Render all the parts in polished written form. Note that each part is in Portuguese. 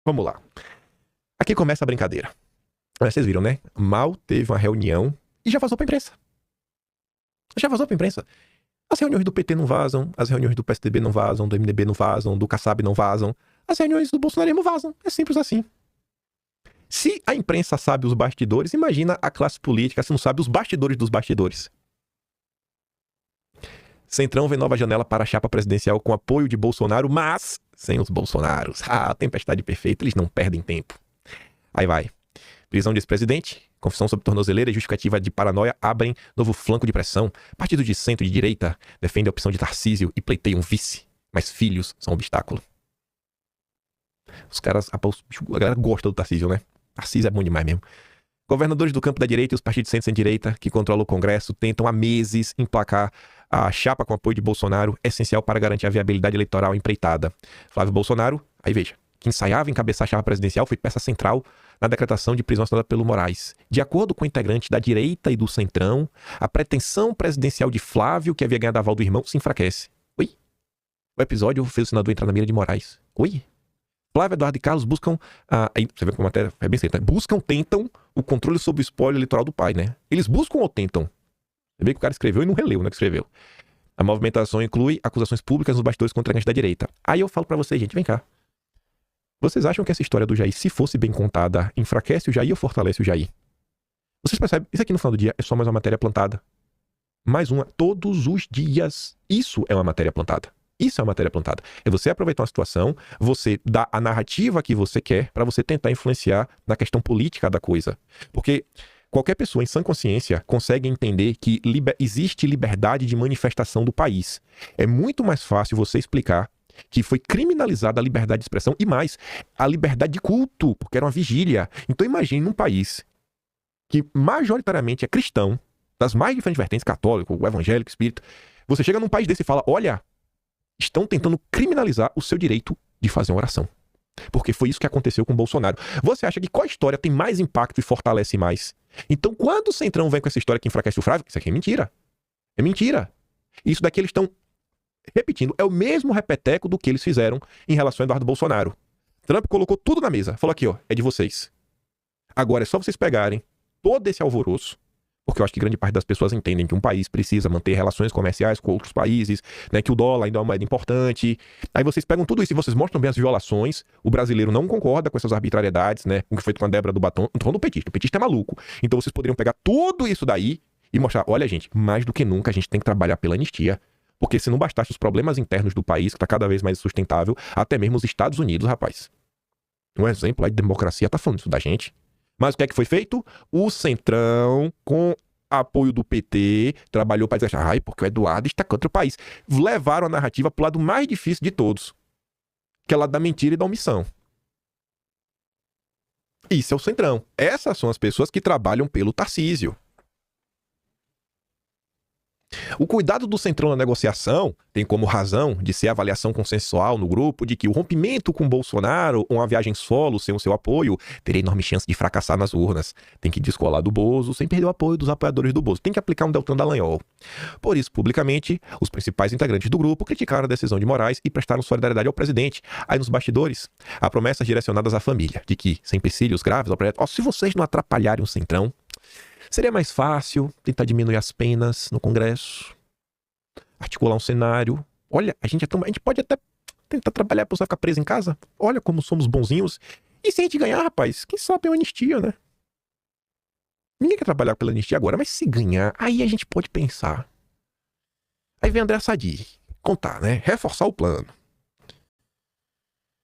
Vamos lá. Aqui começa a brincadeira. Vocês viram, né? Mal teve uma reunião e já vazou pra imprensa. Já vazou pra imprensa. As reuniões do PT não vazam, as reuniões do PSDB não vazam, do MDB não vazam, do Kassab não vazam. As reuniões do bolsonarismo vazam. É simples assim. Se a imprensa sabe os bastidores, imagina a classe política se não sabe os bastidores dos bastidores. Centrão vê nova janela para a chapa presidencial com apoio de Bolsonaro, mas sem os Bolsonaros. Ah, tempestade perfeita, eles não perdem tempo. Aí vai. Prisão de ex-presidente, confissão sobre tornozeleira e justificativa de paranoia abrem novo flanco de pressão. Partido de centro e de direita defende a opção de Tarcísio e pleiteia um vice, mas filhos são um obstáculo. Os caras, a galera gosta do Tarcísio, né? Tarcísio é bom demais mesmo. Governadores do campo da direita e os partidos de centro e direita que controlam o Congresso tentam há meses emplacar a chapa com apoio de Bolsonaro, essencial para garantir a viabilidade eleitoral empreitada. Flávio Bolsonaro, aí veja, que ensaiava encabeçar a chapa presidencial, foi peça central na decretação de prisão assinada pelo Moraes. De acordo com integrantes da direita e do Centrão, a pretensão presidencial de Flávio, que havia ganhado aval do irmão, se enfraquece. Oi? O episódio fez o senador entrar na mira de Moraes. Oi? Flávio, Eduardo e Carlos buscam... aí você vê como a matéria é bem certa. Tentam o controle sobre o espólio eleitoral do pai, né? Eles buscam ou tentam? Você vê que o cara escreveu e não releu, né? Que escreveu. A movimentação inclui acusações públicas nos bastidores contra a da direita. Aí eu falo pra vocês, gente, vem cá. Vocês acham que essa história do Jair, se fosse bem contada, enfraquece o Jair ou fortalece o Jair? Vocês percebem? Isso aqui no final do dia é só mais uma matéria plantada. Mais uma, todos os dias. Isso é uma matéria plantada. Isso é uma matéria plantada. É você aproveitar uma situação, você dar a narrativa que você quer para você tentar influenciar na questão política da coisa. Porque qualquer pessoa em sã consciência consegue entender que existe liberdade de manifestação do país. É muito mais fácil você explicar que foi criminalizada a liberdade de expressão e mais, a liberdade de culto, porque era uma vigília. Então imagine num país que majoritariamente é cristão, das mais diferentes vertentes, católico, evangélico, espírita, você chega num país desse e fala, olha, estão tentando criminalizar o seu direito de fazer uma oração. Porque foi isso que aconteceu com o Bolsonaro. Você acha que qual história tem mais impacto e fortalece mais? Então, quando o Centrão vem com essa história que enfraquece o Flávio, isso aqui é mentira. É mentira. Isso daqui eles estão repetindo. É o mesmo repeteco do que eles fizeram em relação a Eduardo Bolsonaro. Trump colocou tudo na mesa. Falou aqui, ó, é de vocês. Agora é só vocês pegarem todo esse alvoroço, porque eu acho que grande parte das pessoas entendem que um país precisa manter relações comerciais com outros países, né, que o dólar ainda é uma moeda importante. Aí vocês pegam tudo isso e vocês mostram bem as violações. O brasileiro não concorda com essas arbitrariedades, né, com o que foi com a Débora do Batom. Não tô falando do petista, o petista é maluco. Então vocês poderiam pegar tudo isso daí e mostrar, olha gente, mais do que nunca a gente tem que trabalhar pela anistia. Porque se não bastasse os problemas internos do país, que está cada vez mais sustentável, até mesmo os Estados Unidos, rapaz. Um exemplo aí de democracia tá falando isso da gente. Mas o que é que foi feito? O Centrão, com apoio do PT, trabalhou para dizer, ai, porque o Eduardo está contra o país. Levaram a narrativa para o lado mais difícil de todos, que é o lado da mentira e da omissão. Isso é o Centrão. Essas são as pessoas que trabalham pelo Tarcísio. O cuidado do Centrão na negociação tem como razão de ser a avaliação consensual no grupo de que o rompimento com Bolsonaro, uma viagem solo sem o seu apoio, teria enorme chance de fracassar nas urnas. Tem que descolar do Bozo sem perder o apoio dos apoiadores do Bozo. Tem que aplicar um Deltan Dallagnol. Por isso, publicamente, os principais integrantes do grupo criticaram a decisão de Moraes e prestaram solidariedade ao presidente. Aí nos bastidores, há promessas direcionadas à família, de que, sem empecilhos graves ao projeto, se vocês não atrapalharem o Centrão, seria mais fácil tentar diminuir as penas no Congresso, articular um cenário. Olha, a gente pode até tentar trabalhar para você ficar preso em casa. Olha como somos bonzinhos. E se a gente ganhar, rapaz, quem sabe é uma anistia, né? Ninguém quer trabalhar pela anistia agora, mas se ganhar, aí a gente pode pensar. Aí vem André Sadi contar, né? Reforçar o plano.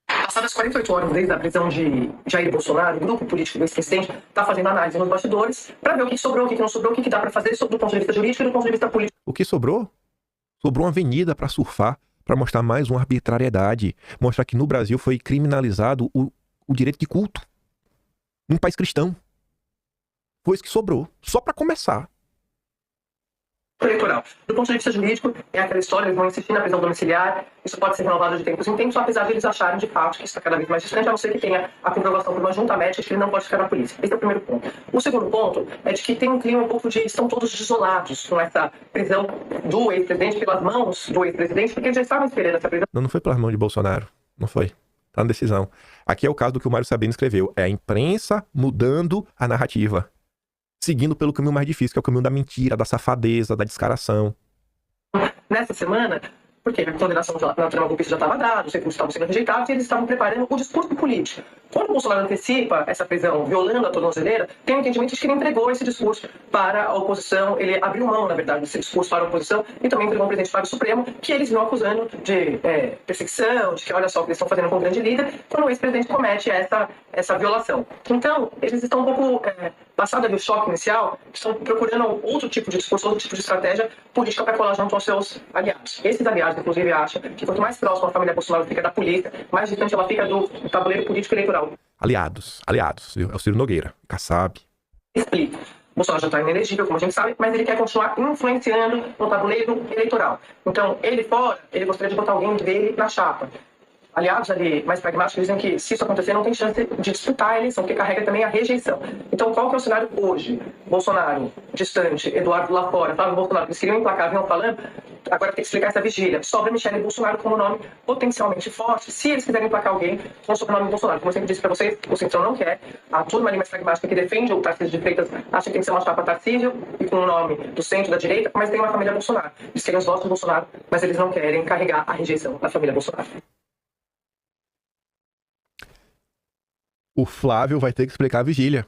Passadas 48 horas desde a prisão de Jair Bolsonaro, o grupo político do ex-presidente está fazendo análise nos bastidores para ver o que sobrou, o que não sobrou, o que dá para fazer do ponto de vista jurídico e do ponto de vista político. O que sobrou? Sobrou uma avenida para surfar, para mostrar mais uma arbitrariedade, mostrar que no Brasil foi criminalizado o direito de culto. Num país cristão. Foi isso que sobrou, só para começar. Eleitoral. Do ponto de vista jurídico, é aquela história, eles vão insistir na prisão domiciliar, isso pode ser renovado de tempos em tempos, apesar de eles acharem de fato que isso está cada vez mais distante, a não ser que tenha a comprovação por uma junta médica que ele não pode ficar na polícia. Esse é o primeiro ponto. O segundo ponto é de que tem um clima um pouco de estão todos desolados com essa prisão do ex-presidente, pelas mãos do ex-presidente, porque eles já estavam esperando essa prisão. Não foi pelas mãos de Bolsonaro, não foi. Tá na decisão. Aqui é o caso do que o Mário Sabino escreveu. É a imprensa mudando a narrativa. Seguindo pelo caminho mais difícil, que é o caminho da mentira, da safadeza, da descaração. Nessa semana, porque a condenação na trama golpista já estava dada, os recursos estavam sendo rejeitados e eles estavam preparando o discurso político. Quando o Bolsonaro antecipa essa prisão violando a tornozeleira, tem um entendimento de que ele entregou esse discurso para a oposição, ele abriu mão, na verdade, desse discurso para a oposição e também entregou ao presidente Flávio Supremo, que eles vinham acusando de perseguição, de que olha só o que eles estão fazendo com o grande líder, quando o ex-presidente comete essa violação. Então, eles estão um pouco, passado ali o choque inicial, estão procurando outro tipo de discurso, outro tipo de estratégia política para colar junto aos seus aliados. Esses aliados, inclusive, acham que quanto mais próximo a família Bolsonaro fica da polícia, mais distante ela fica do tabuleiro político eleitoral. Aliados, viu? É o Ciro Nogueira, Kassab. Explica. Bolsonaro já está inelegível, como a gente sabe, mas ele quer continuar influenciando no tabuleiro eleitoral. Então, ele fora, ele gostaria de botar alguém dele na chapa. Aliados ali mais pragmáticos dizem que se isso acontecer não tem chance de disputar a eleição, porque carrega também a rejeição. Então qual que é o cenário hoje? Bolsonaro, distante, Eduardo lá fora, Flávio Bolsonaro, eles queriam emplacar, vinham falando, agora tem que explicar essa vigília. Sobra Michele Bolsonaro como nome potencialmente forte, se eles quiserem emplacar alguém com o sobrenome Bolsonaro. Como eu sempre disse para vocês, o Centrão não quer. A turma ali mais pragmática que defende o Tarcísio de Freitas acha que tem que ser uma chapa Tarcísio e com o nome do centro, da direita, mas tem uma família Bolsonaro. Eles querem os votos do Bolsonaro, mas eles não querem carregar a rejeição da família Bolsonaro. O Flávio vai ter que explicar a vigília.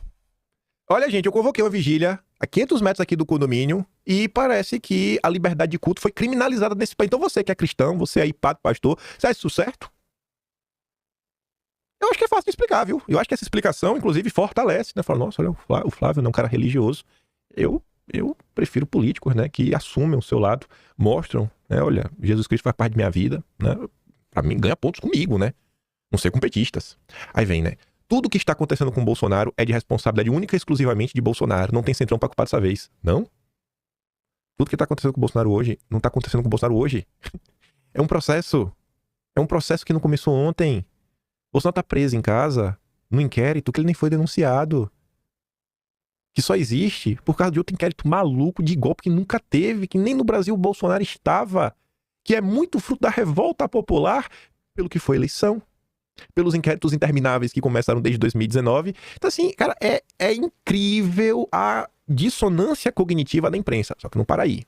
Olha, gente, eu convoquei uma vigília a 500 metros aqui do condomínio e parece que a liberdade de culto foi criminalizada nesse país. Então você que é cristão, você aí, padre, pastor, você acha isso certo? Eu acho que é fácil de explicar, viu? Eu acho que essa explicação, inclusive, fortalece, né? Fala, nossa, olha, o Flávio não é um cara religioso. Eu prefiro políticos, né? Que assumem o seu lado, mostram, né? Olha, Jesus Cristo faz parte da minha vida, né? Pra mim, ganha pontos comigo, né? Não ser com petistas. Aí vem, né? Tudo que está acontecendo com o Bolsonaro é de responsabilidade única e exclusivamente de Bolsonaro. Não tem Centrão para culpar dessa vez. Não? Tudo que está acontecendo com o Bolsonaro hoje não está acontecendo com o Bolsonaro hoje. É um processo. É um processo que não começou ontem. O Bolsonaro está preso em casa, no inquérito, que ele nem foi denunciado. Que só existe por causa de outro inquérito maluco de golpe que nunca teve, que nem no Brasil o Bolsonaro estava. Que é muito fruto da revolta popular pelo que foi eleição. Pelos inquéritos intermináveis que começaram desde 2019. Então, assim, cara, é incrível a dissonância cognitiva da imprensa. Só que não para aí.